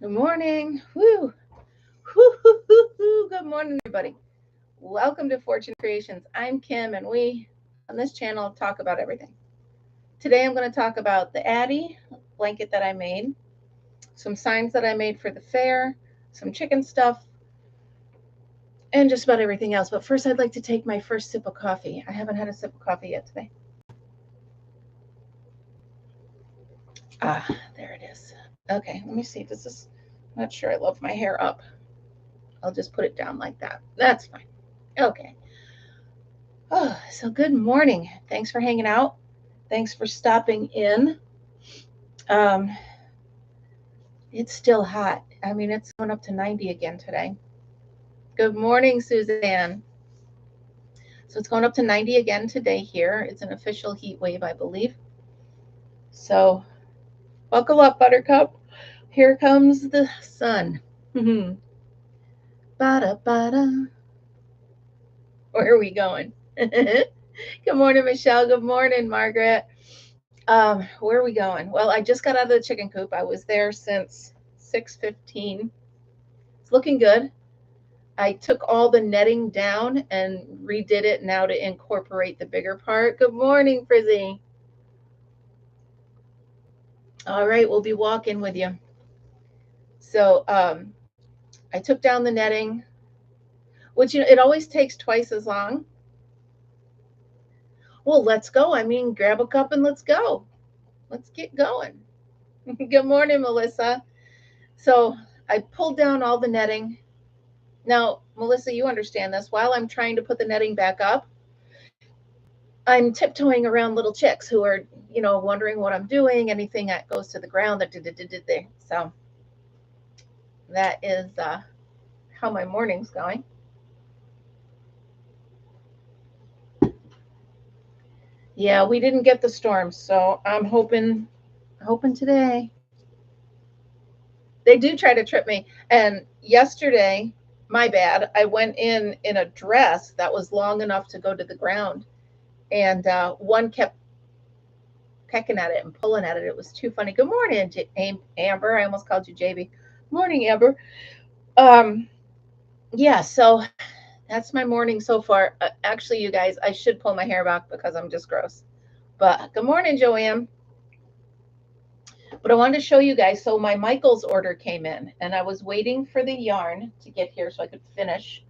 Good morning. Woo. Woo, woo, woo, woo. Good morning, everybody. Welcome to Fortune Creations. I'm Kim, and we on this channel talk about everything. Today, I'm going to talk about the Addy blanket that I made, some signs that I made for the fair, some chicken stuff, and just about everything else. But first, I'd like to take my first sip of coffee. I haven't had a sip of coffee yet today. Ah, there it is. Okay, let me see. I'm not sure I love my hair up. I'll just put it down like that. That's fine. Okay. Oh, so good morning. Thanks for hanging out. Thanks for stopping in. Um, it's still hot. I mean, it's going up to 90 again today. Good morning, Suzanne. So it's going up to 90 again today here. It's an official heat wave, I believe. So buckle up, Buttercup. Here comes the sun. Bada bada. Where are we going? Good morning, Michelle. Good morning, Margaret. Where are we going? Well, I just got out of the chicken coop. I was there since 6:15. It's looking good. I took all the netting down and redid it now to incorporate the bigger part. Good morning, Frizzy. All right, we'll be walking with you. So I took down the netting, which it always takes twice as long. Well, let's go. I mean, grab a cup and let's go. Let's get going. Good morning, Melissa. So I pulled down all the netting. Now, Melissa, you understand this. While I'm trying to put the netting back up, I'm tiptoeing around little chicks who are, wondering what I'm doing, anything that goes to the ground that did there. So that is how my morning's going. Yeah, we didn't get the storm, so I'm hoping today. They do try to trip me. And yesterday, my bad, I went in a dress that was long enough to go to the ground, and one kept pecking at it and pulling at it. It was too funny. Good morning, Amber. I almost called you JB. Morning, Amber. Um, yeah, so that's my morning so far. Actually, you guys, I should pull my hair back because I'm just gross. But good morning, Joanne. But I wanted to show you guys. So my Michaels order came in, and I was waiting for the yarn to get here so I could finish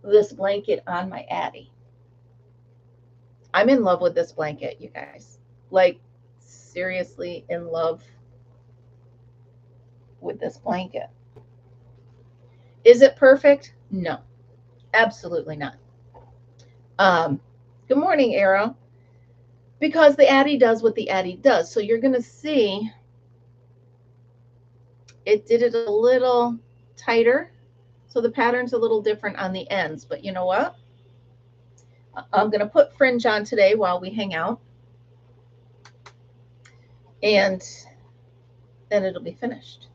this blanket on my Addy. I'm in love with this blanket, you guys. Like, seriously in love with this blanket. Is it perfect? No, absolutely not. Um, Good morning, Arrow. Because the Addy does what the Addy does. So you're going to see it did it a little tighter. So the pattern's a little different on the ends. But you know what? I'm going to put fringe on today while we hang out. And then it'll be finished.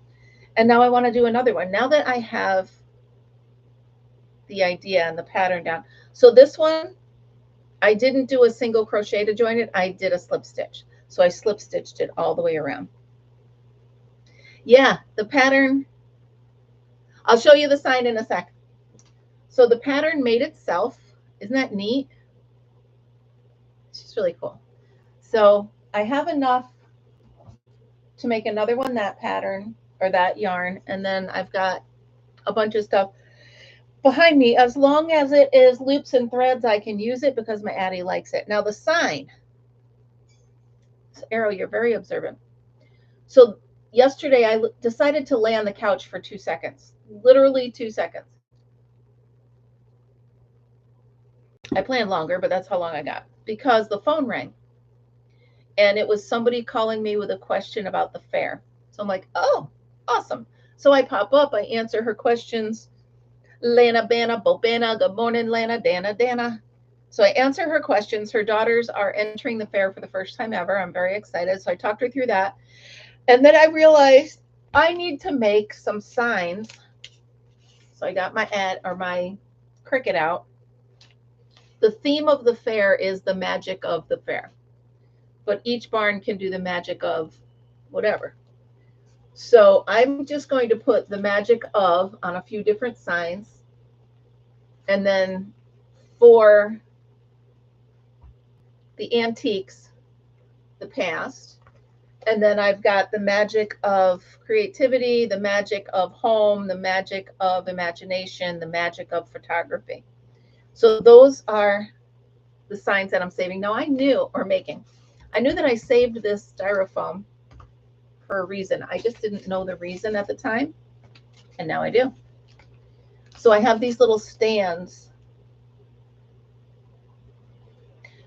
And now I want to do another one. Now that I have the idea and the pattern down. So this one, I didn't do a single crochet to join it. I did a slip stitch. So I slip stitched it all the way around. Yeah, the pattern, I'll show you the sign in a sec. So the pattern made itself. Isn't that neat? It's just really cool. So I have enough to make another one that pattern or that yarn. And then I've got a bunch of stuff behind me. As long as it is loops and threads, I can use it because my Addy likes it. Now the sign, Arrow, you're very observant. So yesterday I decided to lay on the couch for 2 seconds, literally 2 seconds. I planned longer, but that's how long I got because the phone rang and it was somebody calling me with a question about the fair. So I'm like, oh, awesome. So I pop up, I answer her questions. Lana, Bana, Bobana, good morning, Lana, Dana, Dana. So I answer her questions. Her daughters are entering the fair for the first time ever. I'm very excited. So I talked her through that. And then I realized I need to make some signs. So I got my Cricut out. The theme of the fair is the magic of the fair, but each barn can do the magic of whatever. So I'm just going to put the magic of on a few different signs. And then for the antiques, the past. And then I've got the magic of creativity, the magic of home, the magic of imagination, the magic of photography. So those are the signs that I'm saving. Now I knew, or making, I knew that I saved this styrofoam for a reason. I just didn't know the reason at the time, and now I do. So I have these little stands.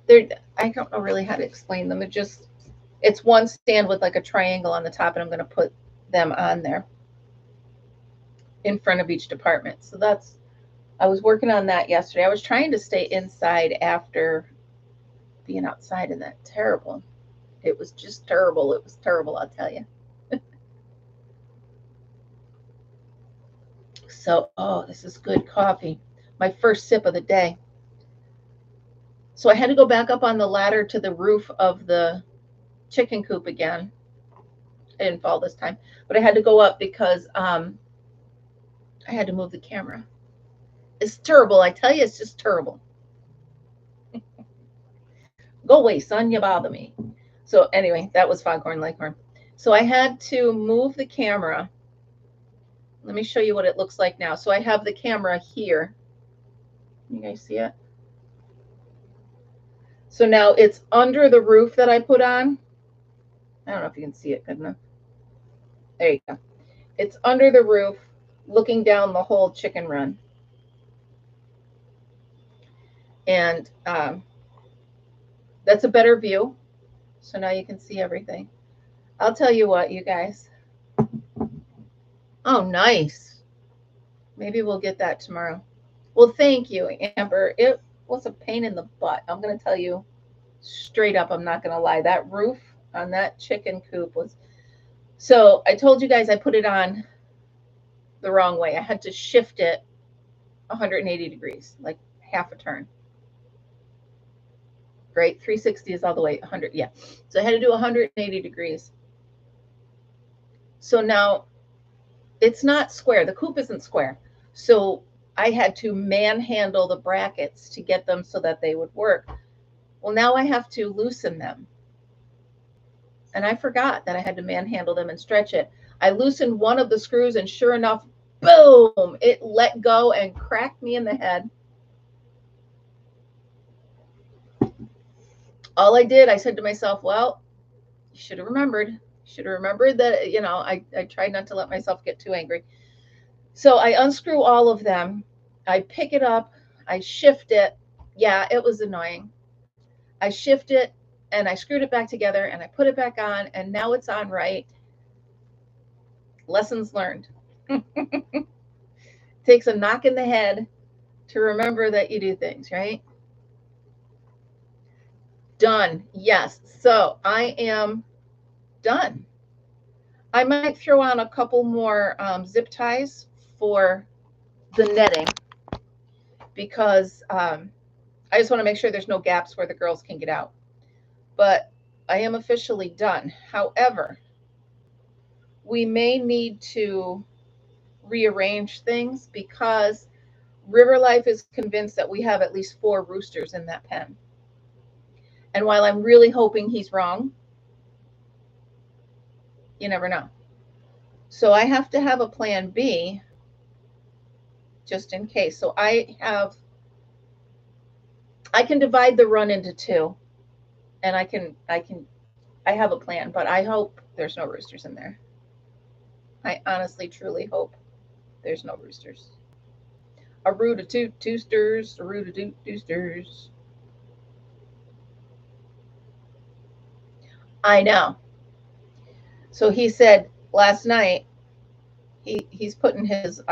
I don't know really how to explain them. It's one stand with like a triangle on the top, and I'm going to put them on there in front of each department. So I was working on that yesterday. I was trying to stay inside after being outside, and that terrible. It was just terrible. It was terrible, I'll tell you. So, oh, this is good coffee. My first sip of the day. So I had to go back up on the ladder to the roof of the chicken coop again. I didn't fall this time, but I had to go up because I had to move the camera. It's terrible. I tell you, it's just terrible. Go away, son. You bother me. So anyway, that was Foghorn Leghorn. So I had to move the camera. Let me show you what it looks like now. So I have the camera here. You guys see it? So now it's under the roof that I put on. I don't know if you can see it good enough. There you go. It's under the roof, looking down the whole chicken run. And that's a better view. So now you can see everything. I'll tell you what, you guys. Oh, nice. Maybe we'll get that tomorrow. Well, thank you, Amber. It was a pain in the butt. I'm going to tell you straight up, I'm not going to lie. That roof on that chicken coop was... So I told you guys I put it on the wrong way. I had to shift it 180 degrees, like half a turn. Right? 360 is all the way 100. Yeah. So I had to do 180 degrees. So now it's not square. The coop isn't square. So I had to manhandle the brackets to get them so that they would work. Well, now I have to loosen them. And I forgot that I had to manhandle them and stretch it. I loosened one of the screws, and sure enough, boom, it let go and cracked me in the head. All I did, I said to myself, well, you should have remembered. Should have remembered that, I tried not to let myself get too angry. So I unscrew all of them. I pick it up. I shift it. Yeah, it was annoying. I shift it, and I screwed it back together, and I put it back on, and now it's on right. Lessons learned. Takes a knock in the head to remember that you do things, right? Done. Yes. So I am done. I might throw on a couple more zip ties for the netting because I just want to make sure there's no gaps where the girls can get out. But I am officially done. However, we may need to rearrange things because River Life is convinced that we have at least 4 roosters in that pen. And while I'm really hoping he's wrong, you never know. So I have to have a plan B just in case. So I can divide the run into 2, and I have a plan, but I hope there's no roosters in there. I honestly, truly hope there's no roosters. A root-a-toot toosters, a root-a-toot toosters. I know. So he said last night he's putting his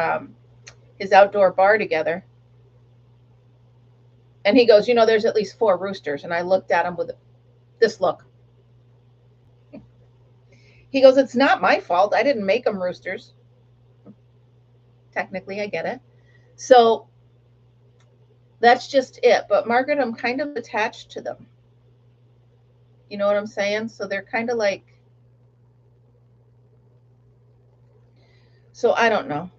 outdoor bar together, and he goes, there's at least 4 roosters, and I looked at him with this look. He goes, it's not my fault. I didn't make them roosters. Technically, I get it. So that's just it. But Margaret, I'm kind of attached to them. You know what I'm saying? So they're kind of like So I don't know.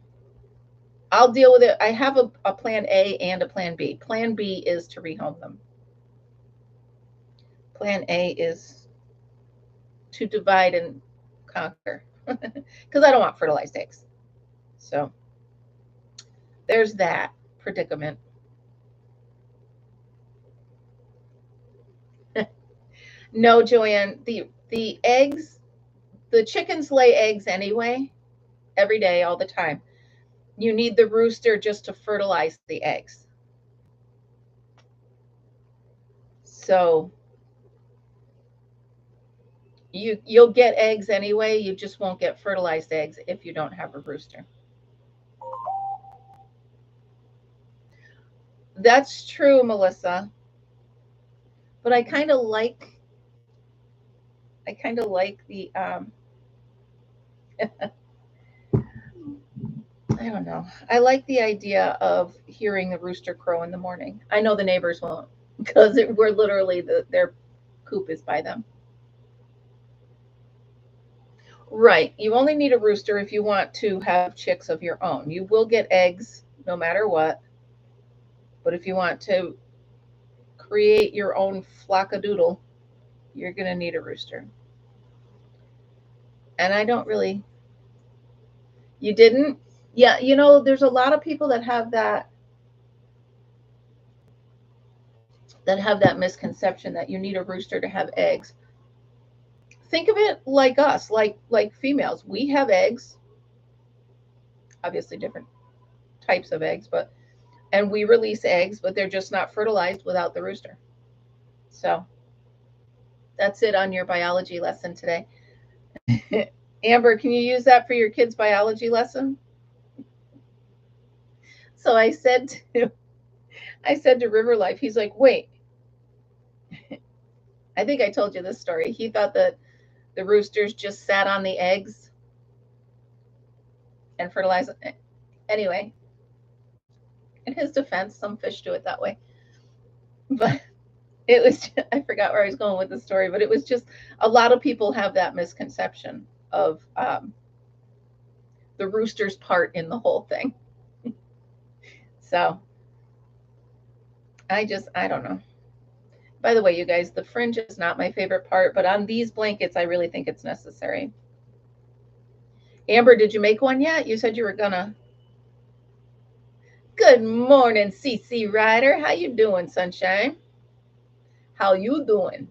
I'll deal with it. I have a plan A and a plan B. Plan B is to rehome them. Plan A is to divide and conquer because I don't want fertilized eggs. So there's that predicament. No, Joanne, the eggs, the chickens lay eggs anyway, every day, all the time. You need the rooster just to fertilize the eggs. So you'll get eggs anyway, you just won't get fertilized eggs if you don't have a rooster. That's true, Melissa. But I kind of like the I don't know. I like the idea of hearing the rooster crow in the morning. I know the neighbors won't because we're literally their coop is by them. Right. You only need a rooster if you want to have chicks of your own. You will get eggs no matter what. But if you want to create your own flockadoodle, you're going to need a rooster. And I don't really. You didn't? Yeah, there's a lot of people that have that misconception that you need a rooster to have eggs. Think of it like us, like females. We have eggs, obviously different types of eggs, and we release eggs, but they're just not fertilized without the rooster. So that's it on your biology lesson today. Amber, can you use that for your kids' biology lesson? So I said to River Life, he's like, wait. I think I told you this story. He thought that the roosters just sat on the eggs and fertilized. Anyway, in his defense, some fish do it that way. But it was, I forgot where I was going with the story, but it was just a lot of people have that misconception of the rooster's part in the whole thing. So I don't know. By the way, you guys, the fringe is not my favorite part, but on these blankets, I really think it's necessary. Amber, did you make one yet? You said you were gonna. Good morning, CC Ryder. How you doing, sunshine? How you doing?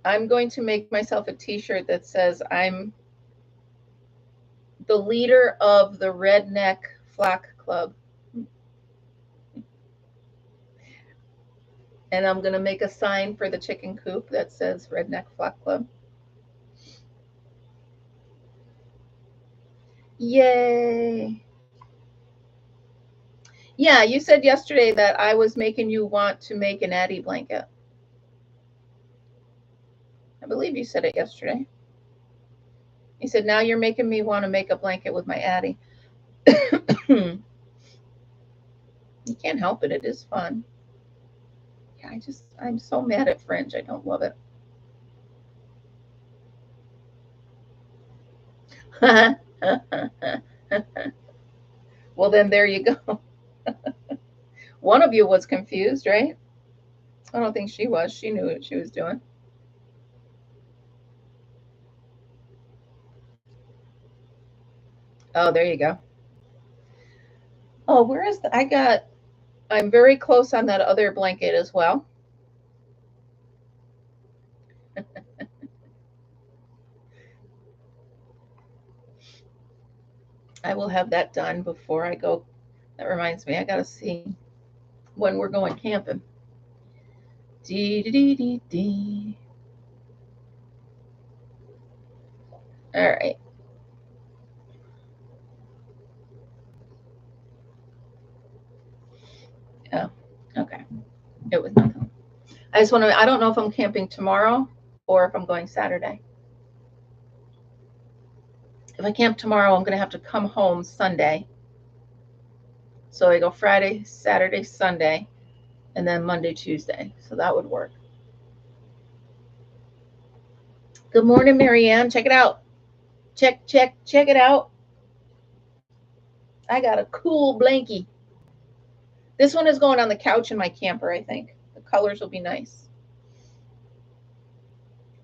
I'm going to make myself a t-shirt that says I'm the leader of the Redneck Flock Club. And I'm going to make a sign for the chicken coop that says Redneck Flock Club. Yay. Yeah, you said yesterday that I was making you want to make an Addie blanket. I believe you said it yesterday. You said, now you're making me want to make a blanket with my Addie. You can't help it. It is fun. Yeah, I'm so mad at Fringe. I don't love it. Well, then there you go. One of you was confused, right? I don't think she was. She knew what she was doing. Oh, there you go. Oh, where is the, I'm very close on that other blanket as well. I will have that done before I go. That reminds me, I got to see when we're going camping. Dee, dee, dee, dee. All right. Oh, okay. It was nothing. I just want to, I don't know if I'm camping tomorrow or if I'm going Saturday. If I camp tomorrow, I'm going to have to come home Sunday. So I go Friday, Saturday, Sunday, and then Monday, Tuesday. So that would work. Good morning, Marianne. Check it out. Check it out. I got a cool blankie. This one is going on the couch in my camper, I think. The colors will be nice.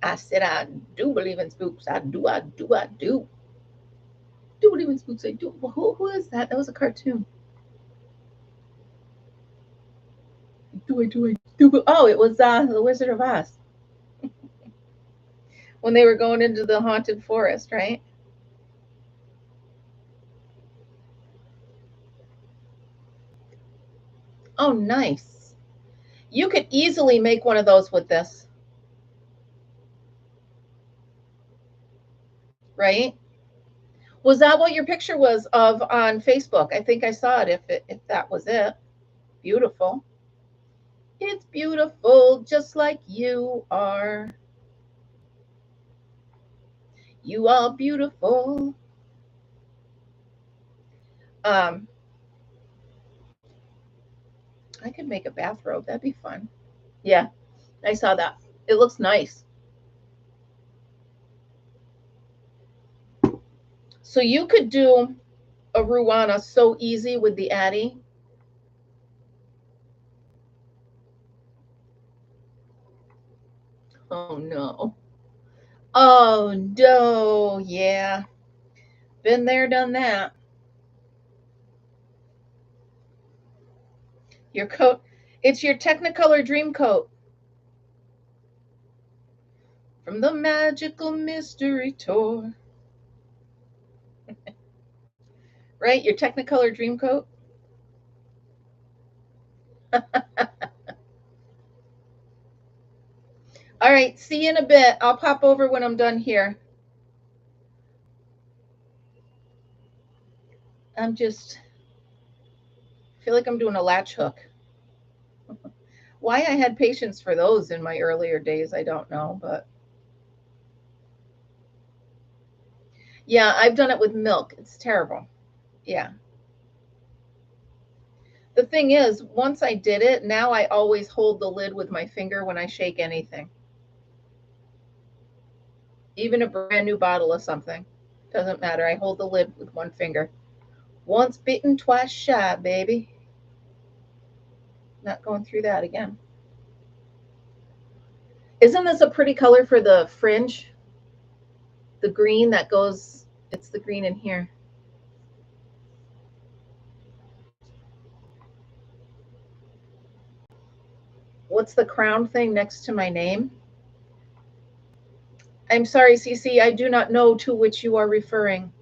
I said I do believe in spooks. I do. Do believe in spooks. I do. Who is that? That was a cartoon. Do. Oh, it was the Wizard of Oz. When they were going into the haunted forest, right? Oh, nice. You could easily make one of those with this. Right? Was that what your picture was of on Facebook? I think I saw it if that was it. Beautiful. It's beautiful just like you are. You are beautiful. Um I could make a bathrobe. That'd be fun. Yeah, I saw that. It looks nice. So you could do a Ruana so easy with the Addy. Oh no. Oh no. Yeah. Been there, done that. Your coat. It's your Technicolor Dream Coat. From the Magical Mystery Tour. Right? Your Technicolor Dream Coat. All right. See you in a bit. I'll pop over when I'm done here. I'm just feel like I'm doing a latch hook. Why I had patience for those in my earlier days, I don't know, but yeah, I've done it with milk. It's terrible. Yeah. The thing is, once I did it, now I always hold the lid with my finger when I shake anything. Even a brand new bottle of something. Doesn't matter. I hold the lid with one finger. Once bitten, twice shy, baby. Not going through that again. Isn't this a pretty color for the fringe? The green that goes, it's the green in here. What's the crown thing next to my name? I'm sorry, Cece, I do not know to which you are referring.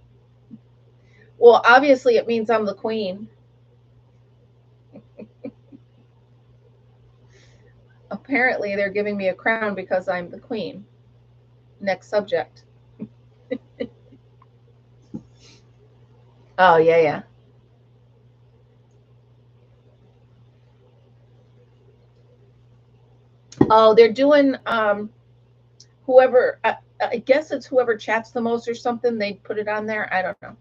Well, obviously it means I'm the queen. Apparently they're giving me a crown because I'm the queen. Next subject. Oh, yeah, yeah. Oh, they're doing whoever I guess it's whoever chats the most or something, they put it on there. I don't know.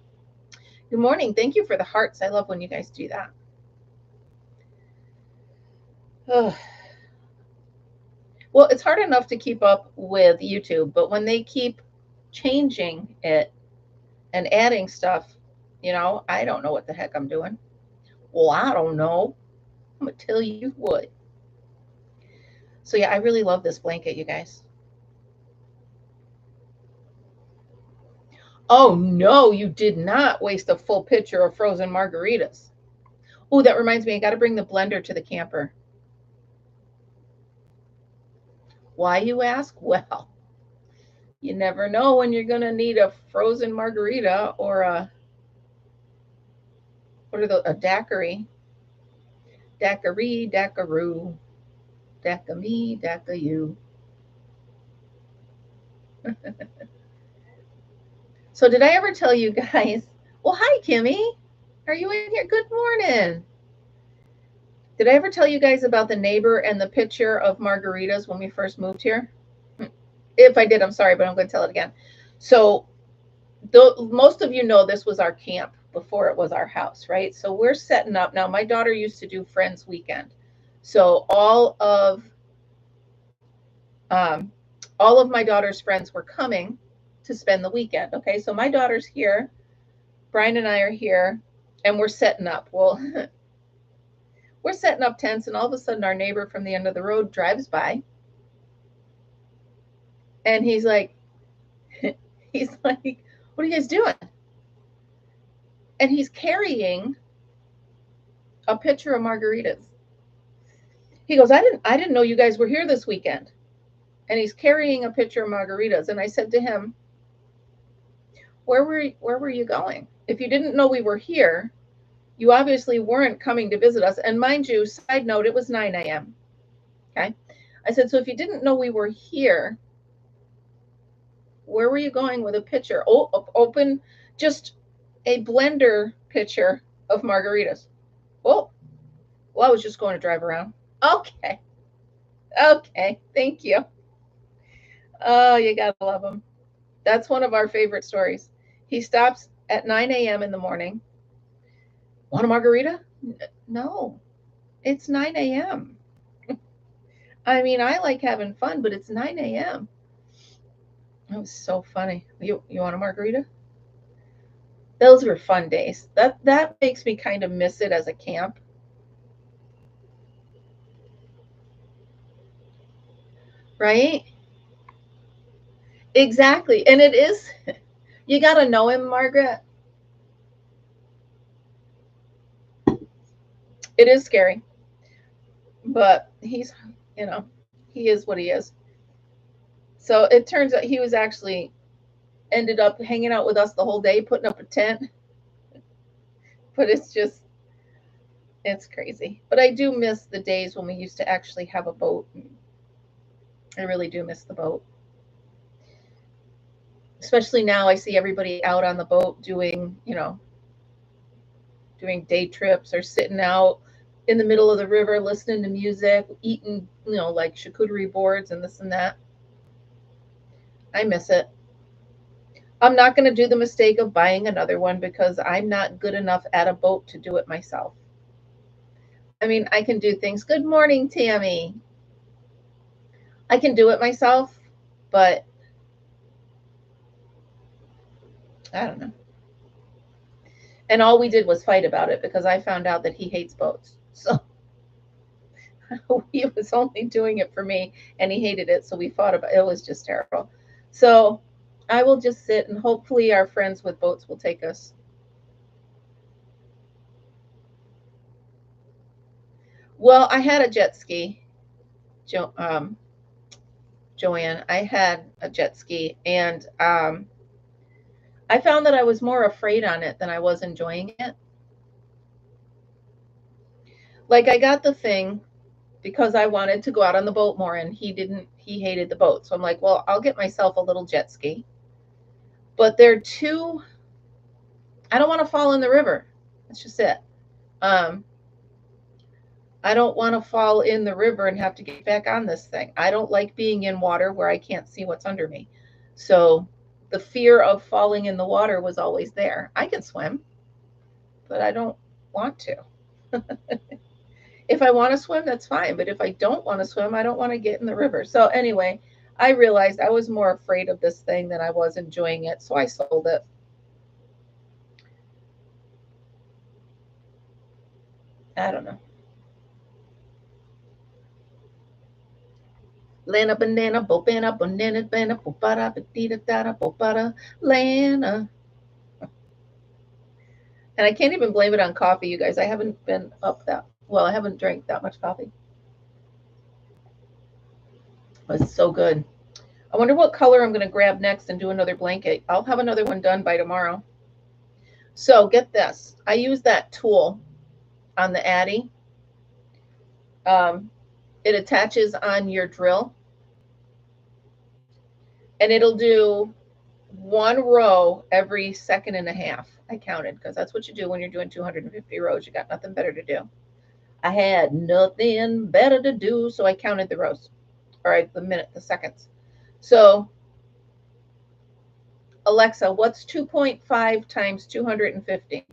Good morning. Thank you for the hearts. I love when you guys do that. Ugh. Well, it's hard enough to keep up with YouTube, but when they keep changing it and adding stuff, I don't know what the heck I'm doing. Well, I don't know. I'm going to tell you what. So, yeah, I really love this blanket, you guys. Oh, no, you did not waste a full pitcher of frozen margaritas. Oh, that reminds me, I got to bring the blender to the camper. Why, you ask? Well, you never know when you're going to need a frozen margarita or a daiquiri. Daiquiri, daiquiroo. Daica me, daica you. So did I ever tell you guys? Well, hi, Kimmy. Are you in here? Good morning. Did I ever tell you guys about the neighbor and the pitcher of margaritas when we first moved here? If I did, I'm sorry, but I'm going to tell it again. So most of you know this was our camp before it was our house, right? So we're setting up now. My daughter used to do Friends Weekend, so all of all of my daughter's friends were coming to spend the weekend. Okay, so my daughter's here, Brian and I are here, and we're setting up. Well, we're setting up tents, and all of a sudden our neighbor from the end of the road drives by, and he's like, what are you guys doing? And he's carrying a pitcher of margaritas. He goes, I didn't know you guys were here this weekend. And he's carrying a pitcher of margaritas. And I said to him, where were you going? If you didn't know we were here, you obviously weren't coming to visit us. And mind you, side note, it was 9 a.m. Okay. I said, so if you didn't know we were here, where were you going with a pitcher? Open just a blender pitcher of margaritas. Well, I was just going to drive around. Okay. Thank you. Oh, you gotta love him. That's one of our favorite stories. He stops at 9 a.m. in the morning. Want a margarita? No, it's 9 a.m. I mean, I like having fun, but it's 9 a.m. It was so funny. You want a margarita? Those were fun days. That makes me kind of miss it as a camp. Right? Exactly. And it is, you got to know him, Margaret. It is scary. But he's, he is what he is. So it turns out he was actually ended up hanging out with us the whole day, putting up a tent. But it's crazy. But I do miss the days when we used to actually have a boat. I really do miss the boat. Especially now I see everybody out on the boat doing day trips or sitting out in the middle of the river listening to music, eating, like charcuterie boards and this and that. I miss it. I'm not going to do the mistake of buying another one because I'm not good enough at a boat to do it myself. I mean, I can do things. Good morning, Tammy. I can do it myself, but I don't know. And all we did was fight about it because I found out that he hates boats. So he was only doing it for me and he hated it. So we fought about it. It was just terrible. So I will just sit and hopefully our friends with boats will take us. Well, I had a jet ski, Joanne. I had a jet ski, and I found that I was more afraid on it than I was enjoying it. Like I got the thing because I wanted to go out on the boat more, and he hated the boat. So I'm like, well, I'll get myself a little jet ski. But I don't want to fall in the river. That's just it. I don't want to fall in the river and have to get back on this thing. I don't like being in water where I can't see what's under me. So the fear of falling in the water was always there. I can swim, but I don't want to. If I want to swim, that's fine. But if I don't want to swim, I don't want to get in the river. So anyway, I realized I was more afraid of this thing than I was enjoying it. So I sold it. I don't know. Lana banana, bobana, banana, banana, bobada, badita, dada, bobada, Lana. And I can't even blame it on coffee, you guys. I haven't been up that well. I haven't drank that much coffee. It's so good. I wonder what color I'm going to grab next and do another blanket. I'll have another one done by tomorrow. So get this. I use that tool on the Addy. It attaches on your drill. And it'll do one row every second and a half. I counted because that's what you do when you're doing 250 rows. You got nothing better to do. I had nothing better to do, so I counted the rows. All right, the seconds. So, Alexa, what's 2.5 times 250?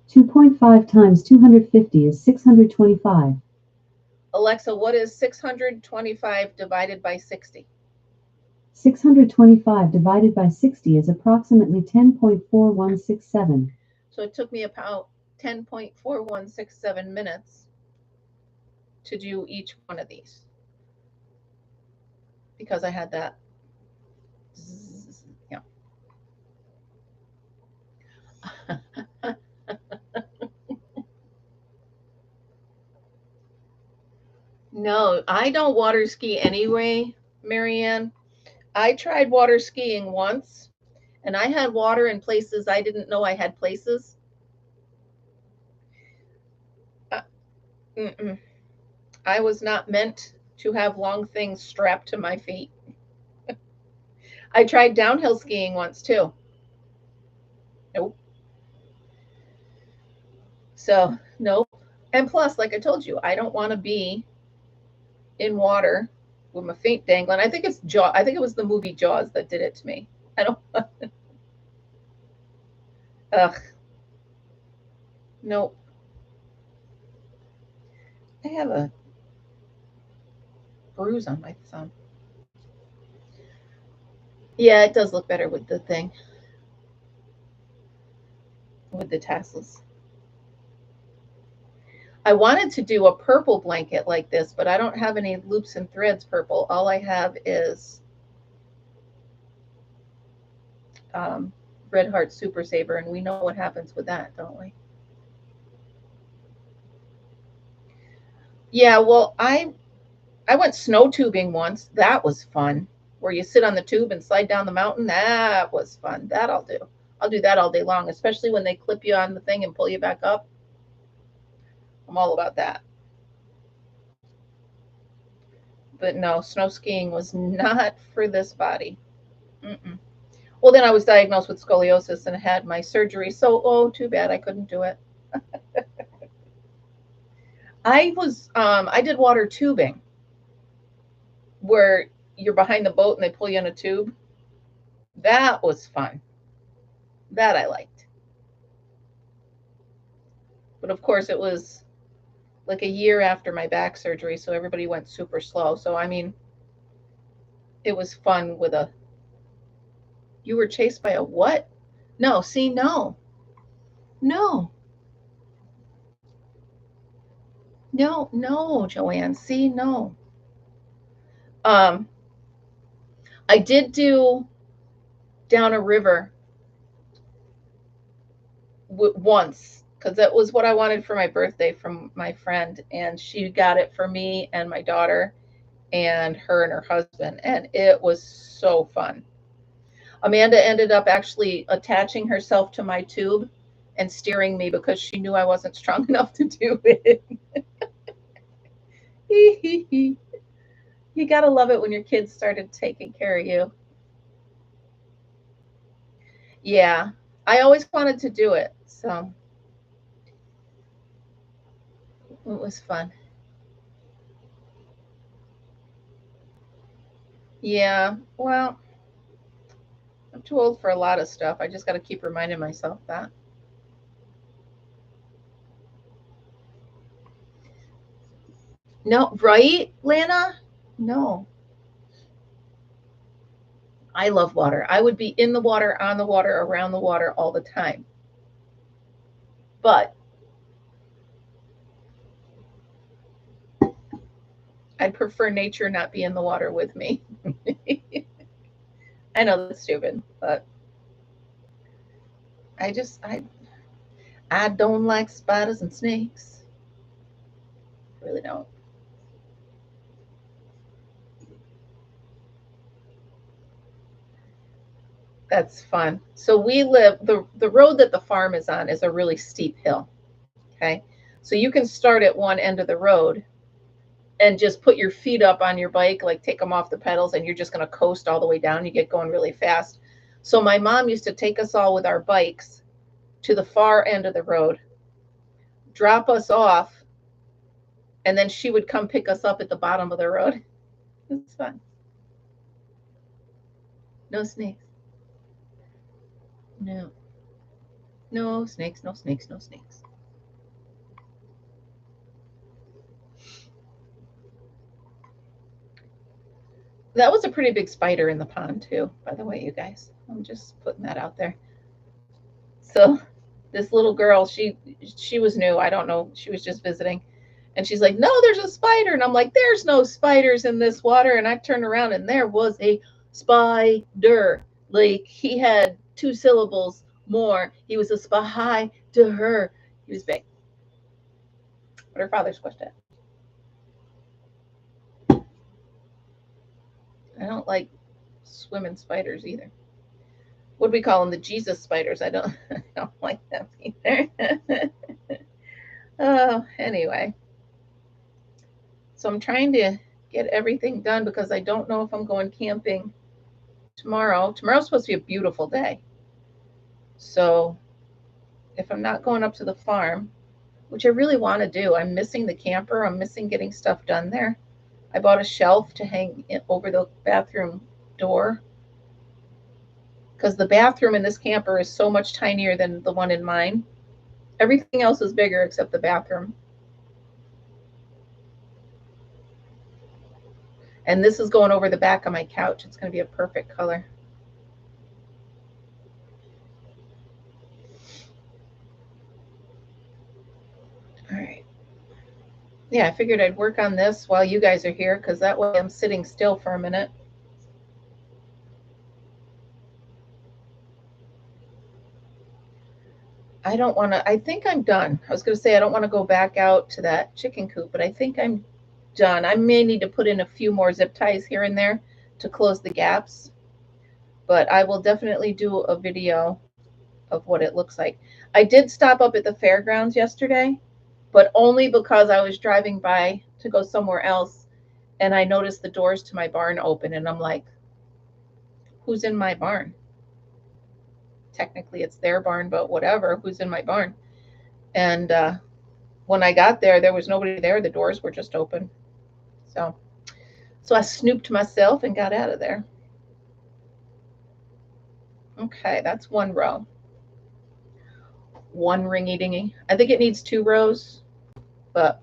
2.5 times 250 is 625. Alexa, what is 625 divided by 60? 625 divided by 60 is approximately 10.4167. So it took me about 10.4167 minutes to do each one of these because I had that. Yeah. No, I don't water ski anyway, Marianne. I tried water skiing once, and I had water in places I didn't know I had places. Mm-mm. I was not meant to have long things strapped to my feet. I tried downhill skiing once too. Nope. So, nope. And plus, like I told you, I don't want to be in water with my feet dangling. I think it's Jaws. I think it was the movie Jaws that did it to me. I don't. Ugh. Nope. I have a bruise on my thumb. Yeah, it does look better with the thing, with the tassels. I wanted to do a purple blanket like this, but I don't have any loops and threads purple. All I have is Red Heart Super Saver, and we know what happens with that, don't we? Yeah, well, I went snow tubing once. That was fun. Where you sit on the tube and slide down the mountain. That was fun. That I'll do. I'll do that all day long, especially when they clip you on the thing and pull you back up. I'm all about that. But no, snow skiing was not for this body. Mm-mm. Well, then I was diagnosed with scoliosis and had my surgery. So, oh, too bad I couldn't do it. I did water tubing where you're behind the boat and they pull you in a tube. That was fun. That I liked. But of course, it was like a year after my back surgery, so everybody went super slow. So, I mean, it was fun with a. You were chased by a what? No, see, no. No, no, no, Joanne. See, no. Um, I did do down a river once because that was what I wanted for my birthday from my friend, and she got it for me and my daughter and her and her husband, and it was so fun. Amanda ended up actually attaching herself to my tube and steering me because she knew I wasn't strong enough to do it. You gotta love it when your kids started taking care of you. Yeah, I always wanted to do it, so it was fun. Yeah, well, I'm too old for a lot of stuff. I just got to keep reminding myself that. No, right, Lana? No. I love water. I would be in the water, on the water, around the water all the time. But I'd prefer nature not be in the water with me. I know that's stupid, but I don't like spiders and snakes. Really don't. That's fun. So we live the road that the farm is on is a really steep hill. Okay. So you can start at one end of the road and just put your feet up on your bike, like take them off the pedals, and you're just going to coast all the way down. You get going really fast. So my mom used to take us all with our bikes to the far end of the road, drop us off, and then she would come pick us up at the bottom of the road. It's fun. No snakes. No. No snakes, no snakes, no snakes. That was a pretty big spider in the pond too, by the way, you guys. I'm just putting that out there. So this little girl, she was new. I don't know. She was just visiting. And she's like, "No, there's a spider." And I'm like, "There's no spiders in this water." And I turned around and there was a spider. Like he had two syllables more. He was a spy to her. He was big. But her father squished it. I don't like swimming spiders either. What do we call them? The Jesus spiders. I don't, I don't like them either. Oh, anyway. So I'm trying to get everything done because I don't know if I'm going camping tomorrow. Tomorrow's supposed to be a beautiful day. So if I'm not going up to the farm, which I really want to do, I'm missing the camper. I'm missing getting stuff done there. I bought a shelf to hang over the bathroom door because the bathroom in this camper is so much tinier than the one in mine. Everything else is bigger except the bathroom. And this is going over the back of my couch. It's going to be a perfect color. All right. Yeah, I figured I'd work on this while you guys are here because that way I'm sitting still for a minute. I don't want to, I think I'm done. I was going to say I don't want to go back out to that chicken coop, but I think I'm done. I may need to put in a few more zip ties here and there to close the gaps, but I will definitely do a video of what it looks like. I did stop up at the fairgrounds yesterday, but only because I was driving by to go somewhere else and I noticed the doors to my barn open and I'm like, who's in my barn? Technically it's their barn, but whatever, who's in my barn? And when I got there, there was nobody there. The doors were just open. So I snooped myself and got out of there. Okay, that's one row. One ringy dingy. I think it needs 2 rows, but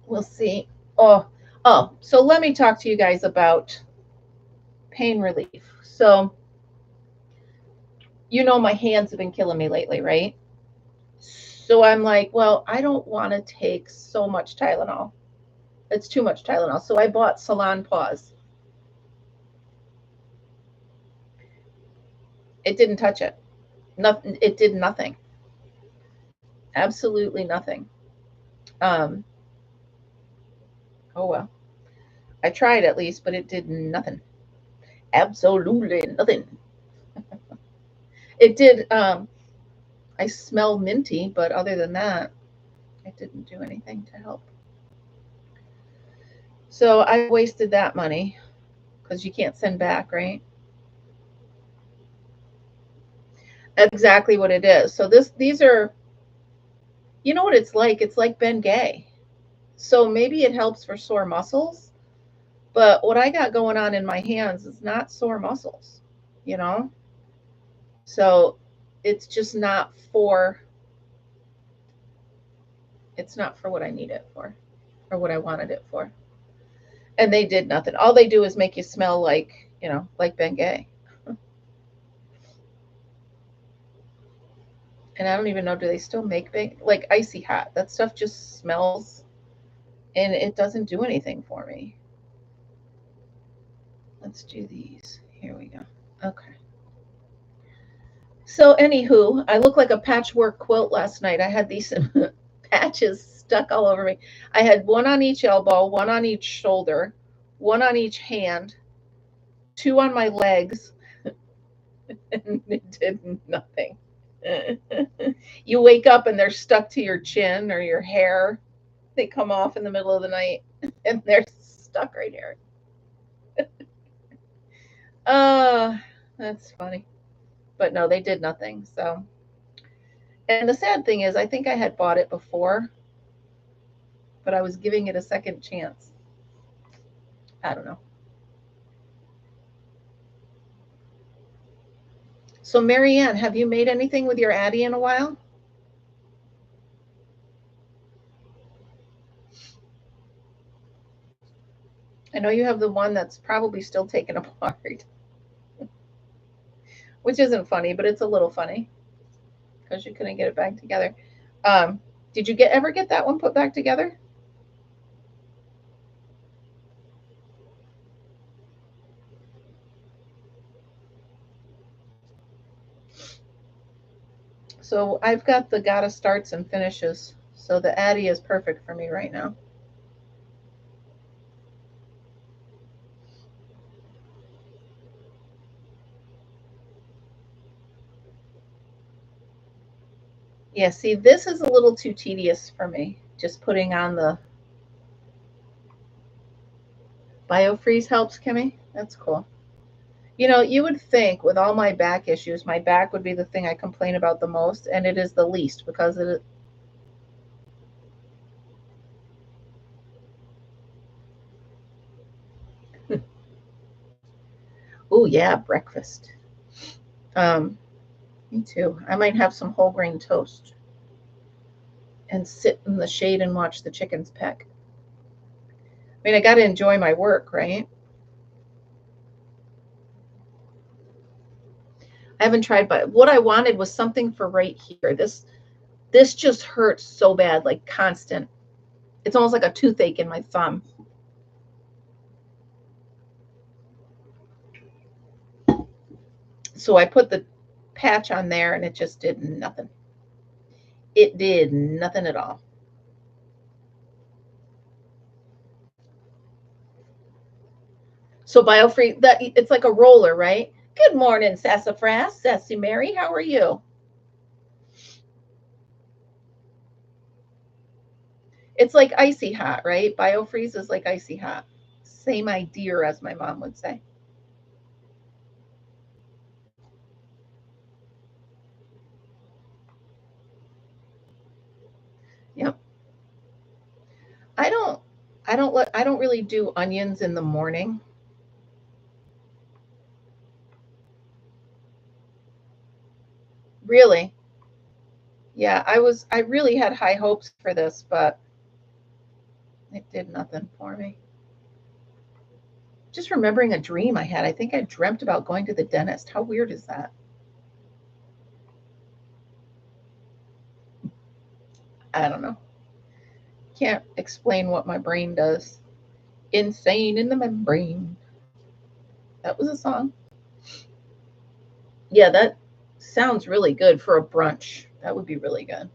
we'll see. So let me talk to you guys about pain relief. So, you know, my hands have been killing me lately, right? So I'm like, well, I don't want to take so much Tylenol. It's too much Tylenol. So I bought Salonpause. It didn't touch it. Nothing. It did nothing. Absolutely nothing. Um, oh well. I tried at least, but it did nothing. Absolutely nothing. It did. I smell minty, but other than that, it didn't do anything to help. So I wasted that money because you can't send back, right? That's exactly what it is. So these are, you know what it's like? It's like Bengay. So maybe it helps for sore muscles, but what I got going on in my hands is not sore muscles, you know? So it's just not for it's not for what I need it for or what I wanted it for. And they did nothing. All they do is make you smell like, like Bengay. And I don't even know, do they still make like Icy Hot? That stuff just smells and it doesn't do anything for me. Let's do these. Here we go. Okay. So, anywho, I look like a patchwork quilt last night. I had these patches stuck all over me. I had one on each elbow, one on each shoulder, one on each hand, 2 on my legs, and it did nothing. You wake up and they're stuck to your chin or your hair. They come off in the middle of the night and they're stuck right here. Uh, that's funny. But no, they did nothing. So, and the sad thing is, I think I had bought it before, but I was giving it a second chance. I don't know. So, Marianne, have you made anything with your Addie in a while? know you have the one that's probably still taken apart, which isn't funny, but it's a little funny because you couldn't get it back together. Did you ever get that one put back together? So I've got the gotta starts and finishes. So the Addy is perfect for me right now. Yeah, see, this is a little too tedious for me. Just putting on the BioFreeze helps, Kimmy. That's cool. You know, you would think with all my back issues, my back would be the thing I complain about the most, and it is the least because it. Oh yeah, breakfast. Um, Me too. I might have some whole grain toast and sit in the shade and watch the chickens peck. I mean, I got to enjoy my work, right? I haven't tried, but what I wanted was something for right here. This just hurts so bad, like constant. It's almost like a toothache in my thumb. So I put the patch on there and it just did nothing. It did nothing at all. So BioFree, that it's like a roller, right? Good morning, Sassafras, Sassy Mary. How are you? It's like icy hot, right? BioFreeze is like icy hot. Same idea, as my mom would say. Yep. I don't I don't really do onions in the morning. Really. Yeah, I really had high hopes for this, but it did nothing for me. Just remembering a dream I had. I think I dreamt about going to the dentist. How weird is that? I don't know. Can't explain what my brain does. Insane in the membrane. That was a song. Yeah, that sounds really good for a brunch. That would be really good.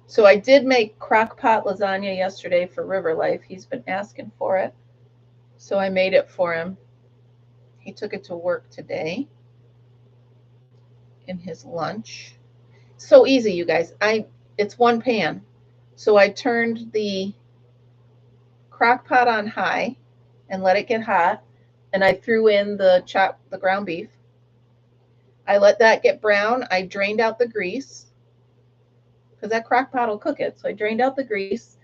So I did make crock pot lasagna yesterday for River Life. He's been asking for it. So I made it for him. He took it to work today in his lunch. So easy, you guys. It's one pan. So I turned the crock pot on high and let it get hot, and I threw in the ground beef. I let that get brown. I drained out the grease because that crock pot will cook it. So I drained out the grease.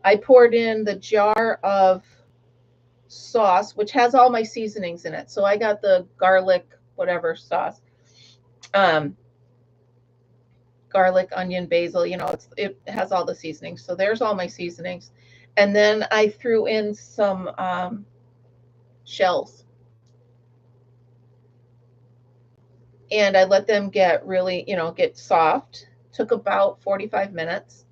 I poured in the jar of sauce, which has all my seasonings in it. So I got the garlic, whatever sauce, um, garlic, onion, basil. You know, it has all the seasonings. So there's all my seasonings, and then I threw in some shells, and I let them get really, get soft. Took about 45 minutes.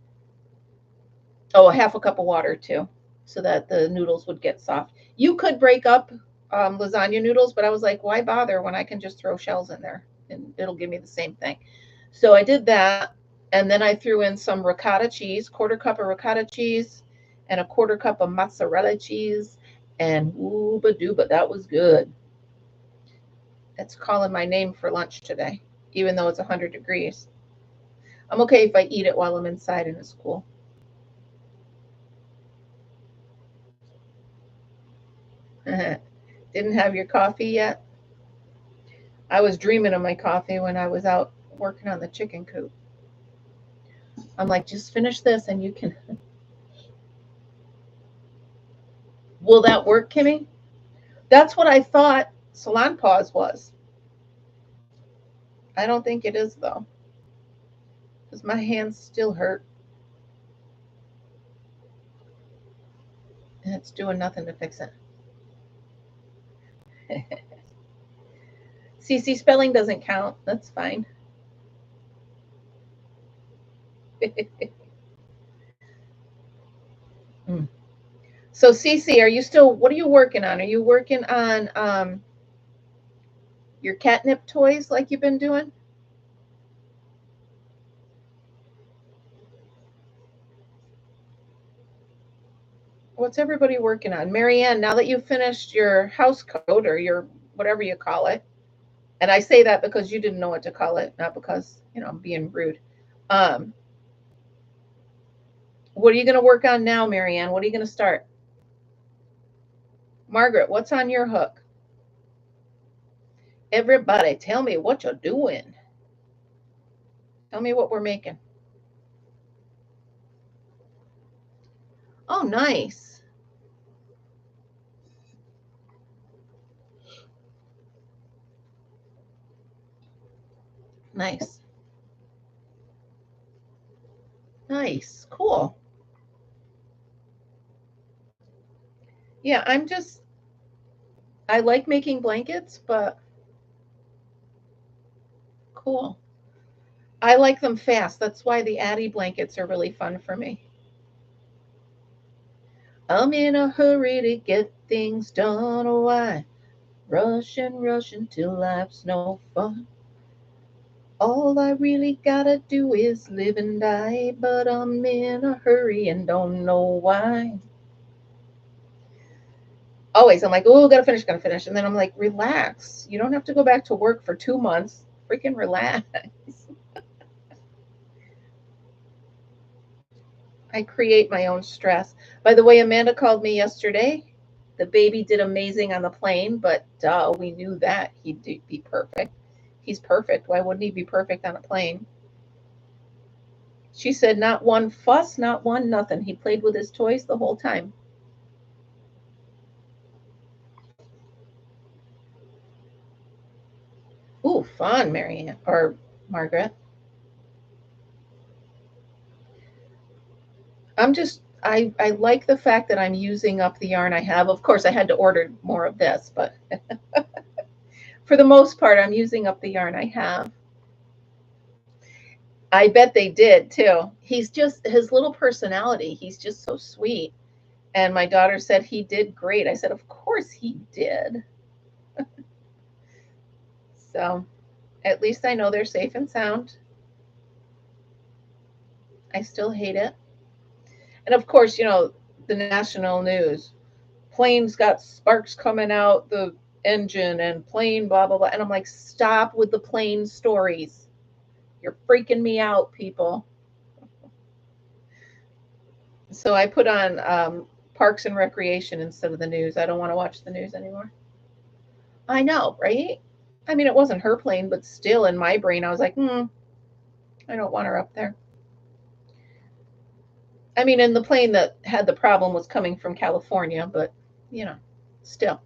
Oh, a half a cup of water too, so that the noodles would get soft. You could break up lasagna noodles, but I was like, why bother when I can just throw shells in there and it'll give me the same thing. So I did that, and then I threw in some ricotta cheese, quarter cup of ricotta cheese, and a quarter cup of mozzarella cheese, and ooba dooba, that was good. It's calling my name for lunch today, even though it's 100 degrees. I'm okay if I eat it while I'm inside and it's cool. Didn't have your coffee yet? I was dreaming of my coffee when I was out working on the chicken coop. I'm like, just finish this and you can. Will that work, Kimmy? That's what I thought Salonpas was. I don't think it is, though, because my hands still hurt. And it's doing nothing to fix it. CC spelling doesn't count. That's fine. Mm. So CC, are you still, what are you working on? Are you working on your catnip toys like you've been doing? What's everybody working on? Marianne, now that you've finished your house code or your whatever you call it, and I say that because you didn't know what to call it, not because, I'm being rude. Um, what are you going to work on now, Marianne? What are you going to start? Margaret, what's on your hook? Everybody, tell me what you're doing. Tell me what we're making. Oh, nice. Nice. Nice. Cool. Yeah, I like making blankets, but cool. I like them fast. That's why the Addy blankets are really fun for me. I'm in a hurry to get things done. Why? Rushing till life's no fun. All I really gotta do is live and die, but I'm in a hurry and don't know why. Always, I'm like, oh, gotta finish. And then I'm like, relax. You don't have to go back to work for 2 months. Freaking relax. I create my own stress. By the way, Amanda called me yesterday. The baby did amazing on the plane, but duh, we knew that he'd be perfect. He's perfect. Why wouldn't he be perfect on a plane? She said, not one fuss, not one nothing. He played with his toys the whole time. Ooh, fun, Marianne or Margaret. I like the fact that I'm using up the yarn I have. Of course, I had to order more of this, but for the most part, I'm using up the yarn I have. I bet they did too. He's just his little personality. He's just so sweet. And my daughter said he did great. I said, of course he did. So at least I know they're safe and sound. I still hate it. And of course, the national news. Plane's got sparks coming out the engine and plane, blah, blah, blah. And I'm like, stop with the plane stories. You're freaking me out, people. So I put on Parks and Recreation instead of the news. I don't want to watch the news anymore. I know, right? I mean, it wasn't her plane, but still in my brain, I was like, I don't want her up there. I mean, and the plane that had the problem was coming from California, but, still.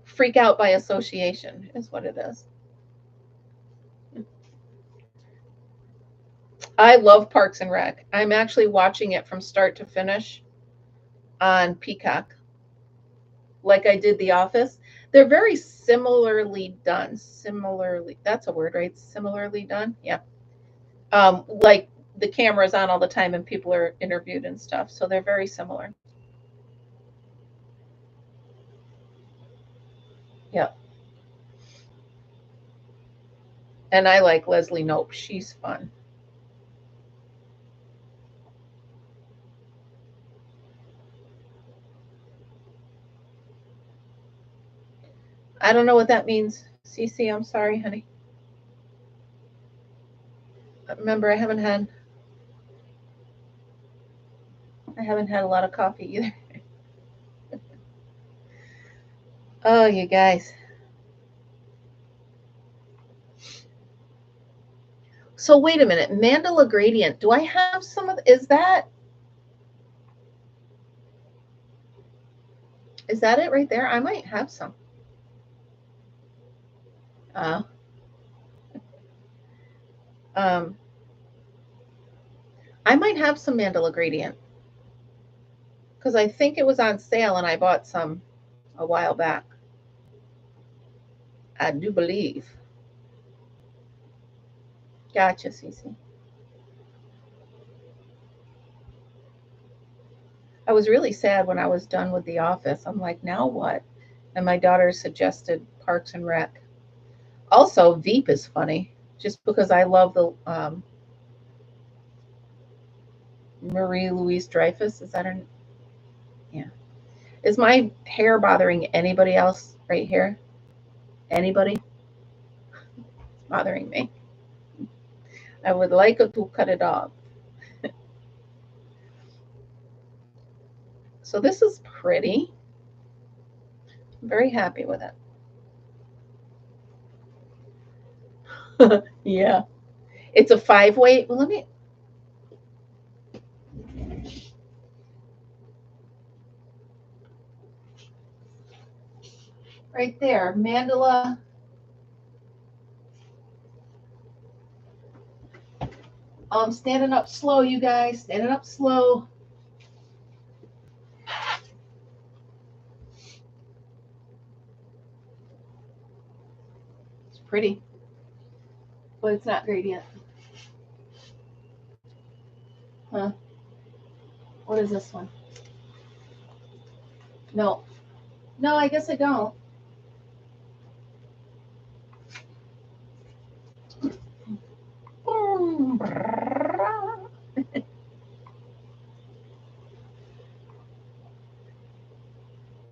Freak out by association is what it is. I love Parks and Rec. I'm actually watching it from start to finish on Peacock, like I did The Office. They're very similarly done. Similarly, that's a word, right? Similarly done. Yeah. Like the camera's on all the time and people are interviewed and stuff. So they're very similar. Yep. And I like Leslie Knope. She's fun. I don't know what that means. Cece, I'm sorry, honey. Remember, I haven't had a lot of coffee either. Oh, you guys. So wait a minute, Mandela gradient. Do I have some of? Is that it right there? I might have some. Uh, um, I might have some mandala gradient because I think it was on sale and I bought some a while back. I do believe. Gotcha, Cece. I was really sad when I was done with The Office. I'm like, now what? And my daughter suggested Parks and Rec. Also, Veep is funny, just because I love the Marie Louise Dreyfus. Is that her? Yeah. Is my hair bothering anybody else right here? Anybody? It's bothering me. I would like to cut it off. So this is pretty. I'm very happy with it. Yeah. It's a 5-weight. Well, let me. Right there, mandala. Standing up slow, you guys. Standing up slow. It's pretty, but it's not gradient. Huh? What is this one? No. No, I guess I don't.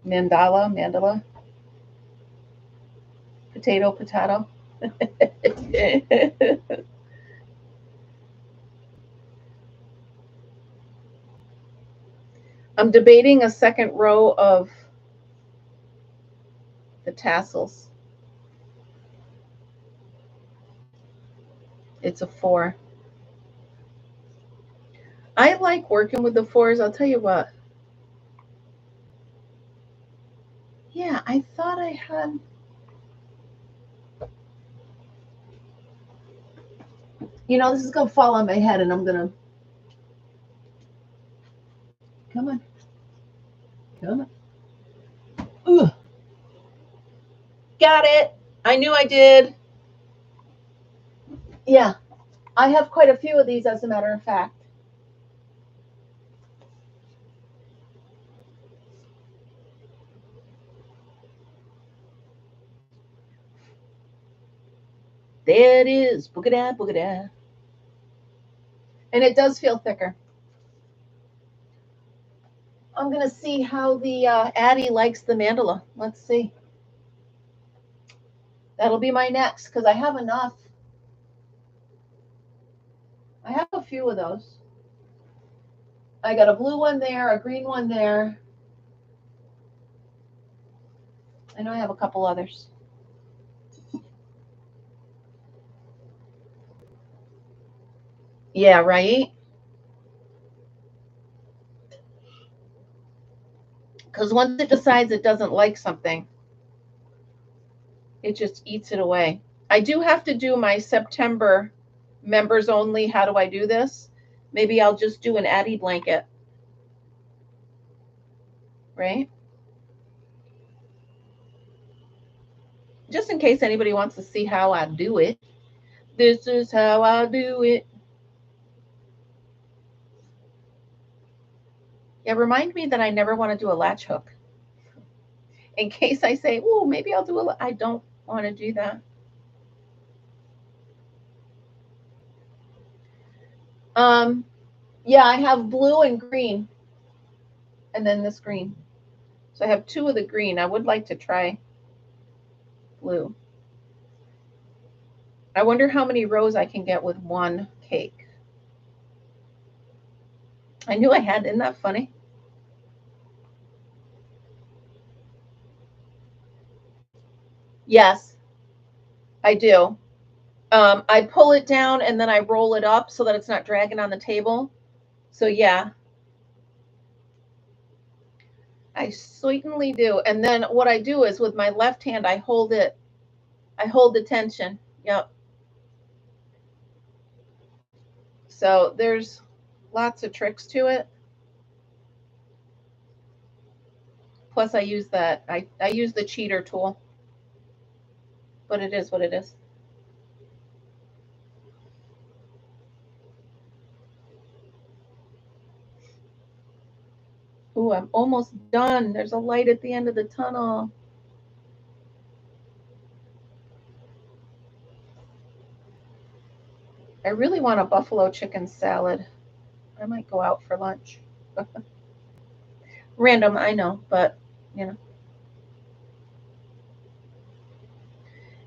Mandala. Potato. I'm debating a second row of the tassels. It's a 4. I like working with the 4s. I'll tell you what. Yeah, I thought I had. You know, this is going to fall on my head and I'm going to. Come on. Ugh. Got it. I knew I did. Yeah, I have quite a few of these, as a matter of fact. There it is. Boogada. And it does feel thicker. I'm going to see how the Addie likes the mandala. Let's see. That'll be my next, because I have enough. I have a few of those. I got a blue one there, a green one there. I know I have a couple others. Yeah, right? Because once it decides it doesn't like something, it just eats it away. I do have to do my September members only. How do I do this? Maybe I'll just do an Addie blanket. Right? Just in case anybody wants to see how I do it. This is how I do it. Yeah, remind me that I never want to do a latch hook. In case I say, oh, maybe I'll do I don't want to do that. Yeah, I have blue and green. And then this green. So I have 2 of the green. I would like to try blue. I wonder how many rows I can get with one cake. I knew I had. Isn't that funny? Yes, I do. I pull it down and then I roll it up so that it's not dragging on the table. So yeah, I certainly do. And then what I do is with my left hand, I hold the tension. Yep. So there's lots of tricks to it. Plus I use that, I use the cheater tool, but it is what it is. Ooh, I'm almost done. There's a light at the end of the tunnel. I really want a buffalo chicken salad. I might go out for lunch. Random, I know, but you know.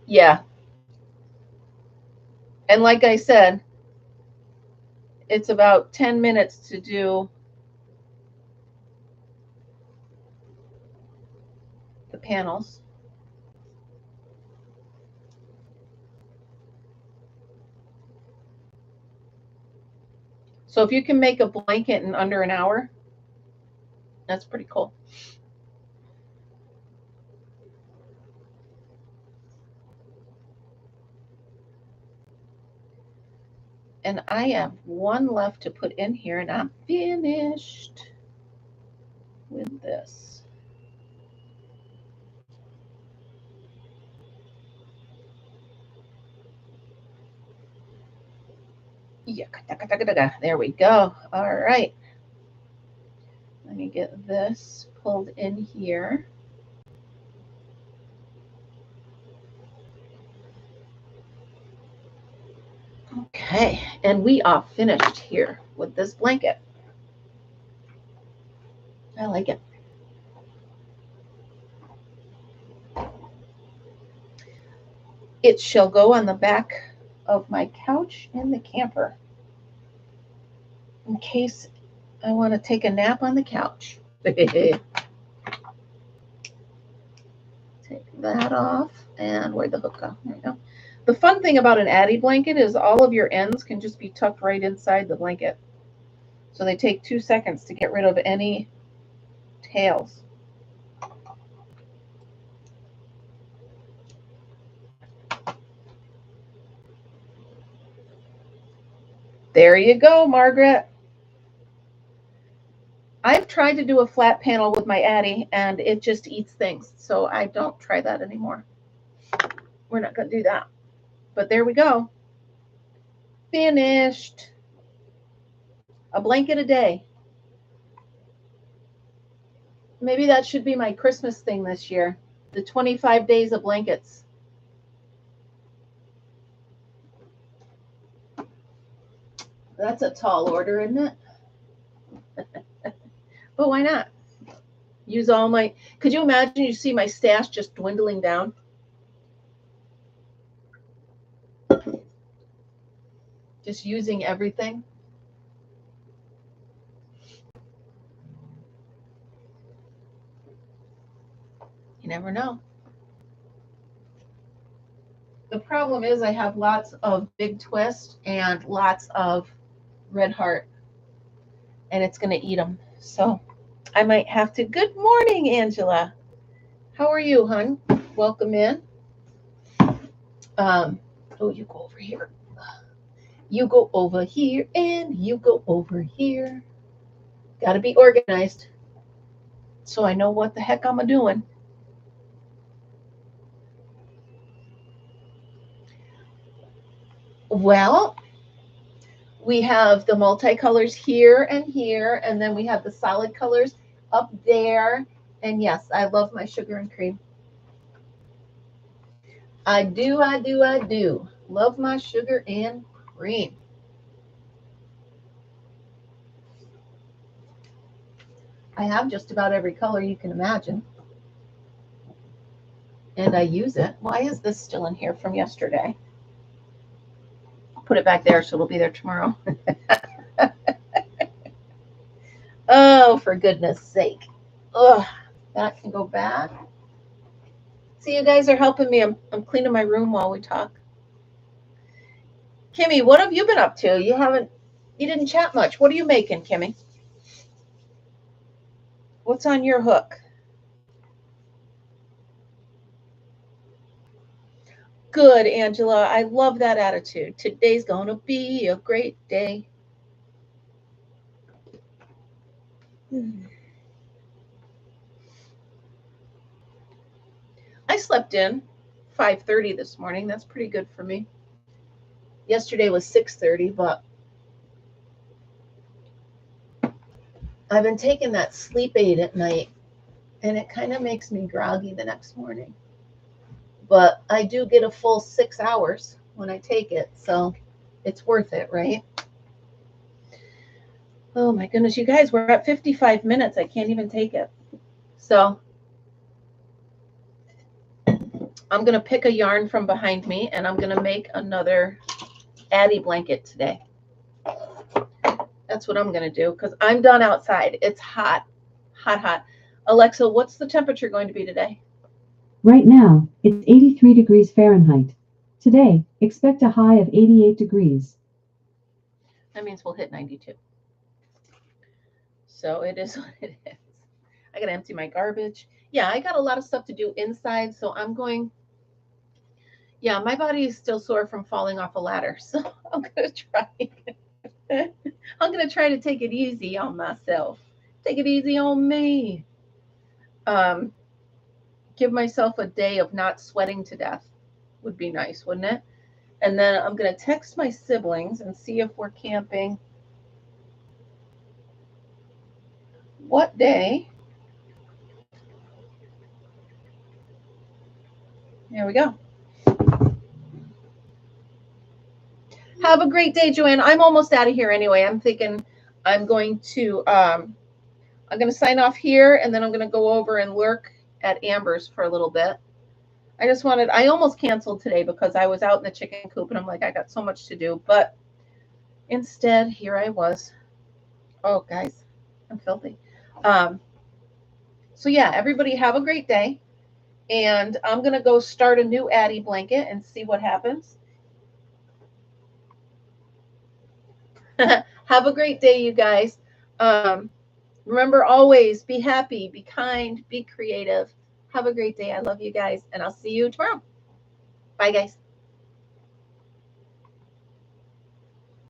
Yeah. And like I said, it's about 10 minutes to do the panels. So if you can make a blanket in under an hour, that's pretty cool. And I have one left to put in here, and I'm finished with this. There we go. All right. Let me get this pulled in here. Okay, and we are finished here with this blanket. I like it. It shall go on the back of my couch in the camper in case I want to take a nap on the couch. Take that off, and where'd the hook go? There we go. The fun thing about an Addy blanket is all of your ends can just be tucked right inside the blanket. So they take 2 seconds to get rid of any tails. There you go, Margaret. I've tried to do a flat panel with my Addy, and it just eats things. So I don't try that anymore. We're not going to do that. But there we go. Finished. A blanket a day. Maybe that should be my Christmas thing this year. The 25 days of blankets. That's a tall order, isn't it? But why not? Use all my, could you imagine you see my stash just dwindling down? Just using everything. You never know. The problem is I have lots of Big Twist and lots of Red Heart, and it's going to eat them. So I might have to. Good morning, Angela. How are you, hon? Welcome in. Oh, you go over here. You go over here, and you go over here. Got to be organized so I know what the heck I'm doing. Well, we have the multicolors here, and then we have the solid colors up there. And yes, I love my sugar and cream. I do. Love my sugar and cream. I have just about every color you can imagine. And I use it. Why is this still in here from yesterday? I'll put it back there so it'll be there tomorrow. Oh, for goodness sake. Ugh, that can go back. See, you guys are helping me. I'm cleaning my room while we talk. Kimmy, what have you been up to? You didn't chat much. What are you making, Kimmy? What's on your hook? Good, Angela. I love that attitude. Today's going to be a great day. I slept in 5:30 this morning. That's pretty good for me. Yesterday was 6:30, but I've been taking that sleep aid at night, and it kind of makes me groggy the next morning. But I do get a full 6 hours when I take it, so it's worth it, right? Oh my goodness, you guys, we're at 55 minutes. I can't even take it. So I'm going to pick a yarn from behind me, and I'm going to make another Addie blanket today. That's what I'm going to do because I'm done outside. It's hot, hot, hot. Alexa, what's the temperature going to be today? Right now, it's 83 degrees Fahrenheit. Today, expect a high of 88 degrees. That means we'll hit 92. So it is what it is. I got to empty my garbage. Yeah, I got a lot of stuff to do inside, so I'm going. Yeah, my body is still sore from falling off a ladder, so I'm going to try. I'm going to try to take it easy on myself. Take it easy on me. Give myself a day of not sweating to death would be nice, wouldn't it? And then I'm going to text my siblings and see if we're camping. What day? There we go. Have a great day, Joanne. I'm almost out of here anyway. I'm thinking I'm going to sign off here, and then I'm going to go over and lurk at Amber's for a little bit. I almost canceled today because I was out in the chicken coop, and I'm like, I got so much to do. But instead, here I was. Oh, guys, I'm filthy. So yeah, everybody have a great day. And I'm going to go start a new Addie blanket and see what happens. Have a great day, you guys. Remember, always be happy, be kind, be creative. Have a great day. I love you guys, and I'll see you tomorrow. Bye, guys.